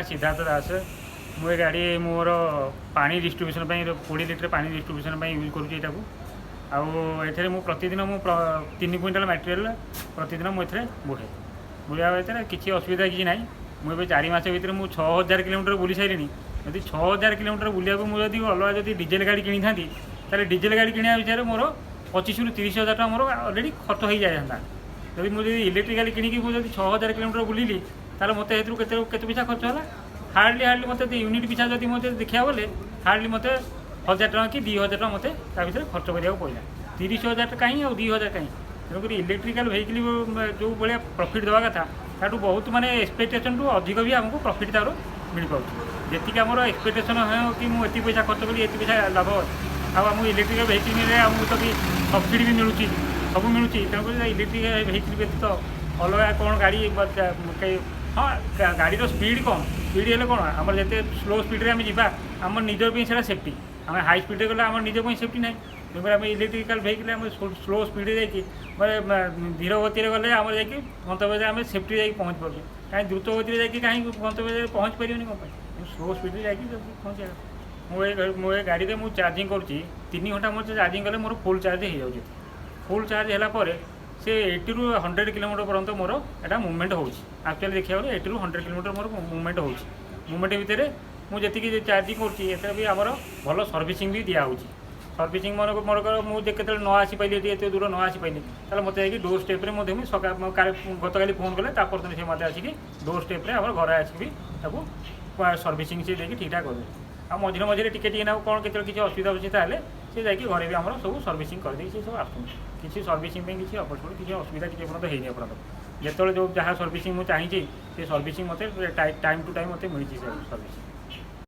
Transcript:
सिद्धार्थ दास मुझे गाड़ी मोर पानी डिस्ट्रीब्यूशन 20 लिटर पानी डिस्ट्रीब्यूशन यूज करूँ आउ मु प्रतिदिन मु 3 क्विंटाल मटेरियल प्रतिदिन मुझे बुढ़े बुढ़ा भितर किसी असुविधा किसी ना मुझे 4 मास भितर मुझे 6000 किलोमीटर बुली सारे जब 6000 किलोमीटर बुलिया मुझे अलग जब डीजेल गाड़ी किनी था ताले डीजेल गाड़ी किणा विचार मोर 25 ରୁ 30,000 टका मोर अलरेडी खर्च हो जाता जब मुझे इलेक्ट्रिकाली किणी मुझे 6000 किलोमीटर बुलिली ताले मत केते पैसा खर्च है हार्डली मत यूनिट पिछा जब मत देखा बोले हार्डली मत 1000 टका कि 2000 टका मत भर खर्च करा पड़ा 30,000 कहीं और 2000 कहीं तेणुक इलेक्ट्रिकल वेहिकल जो भाया प्रॉफिट देवा कथा ताठू बहुत माने एक्सपेक्टेशन टू अधिक भी आमको प्रॉफिट तार मिल पाऊँ जी आम एक्सपेक्टेशन है कि मुझे पैसा खर्च करी ये पैसा लाभ आम इलेक्ट्रिकल वेहिकल आमको तो सब्सिडी भी मिलूँ सब मिलूँ तेणुक इलेक्ट्रिकल वेहिकल व्यतीत अलग कौन गाड़ी हाँ गाड़ी स्पीड कम स्पीड है कौन आम जिते स्लो स्पीड आम जा आम निजी से सेफ्टी आम हाई स्पीड गले आम निज सेफ्टी ना तेणुक आम इलेक्ट्रिकल वेहिकल आम स्लो स्पीड जा धीर गति गले आम जा गंतव्य आम सेफ्टी जा पहुँच पार्टी कहीं द्रुत गति जा कहीं गंतव्य पहुँच पारे कौन स्लो स्पीड जा पहुँचे मुझे गाड़ी में मुझे चार्जिंग करुँची 3 घंटा मुझे चार्जिंग कले मोर फुल चार्ज हो जाऊँगी फुल चार्ज है से 80 ରୁ 100 किलोमीटर पर्यंत मोर एटा मूवमेंट हो एक्चुअली देखा गले 80 ରୁ 100 किलोमीटर मोर मूवमेंट हो मूवमेंट भितर मुझे चार्जिंग कर भी आमर भल सर्विसिंग भी दिया सर्विसिंग मन मोर मुझे न आसीपाली ये दूर न आसीपाली मत जा डोर स्टेप्रे मुझे सका गत काली फोन कले तापर से मत आसिक डोर स्टेप्रे आम घर आसिक सर्विसिंग से देखिए ठीक ठाक कर आ मझे मझे टिके ना कौन के किसी असुविधा अच्छी ताले सी जा घरे भी आम सब सर्विसिंग करदे सब आस किसी सर्विसिंग किसी अपॉर्चुनिटी किसी असुविधा किसी पर्यटन होनी पर्यटन जो जहाँ सर्विसिंग मुझे चाहिए से सर्विसिंग मत टाइम टू टाइम मत मिली सर्विसिंग।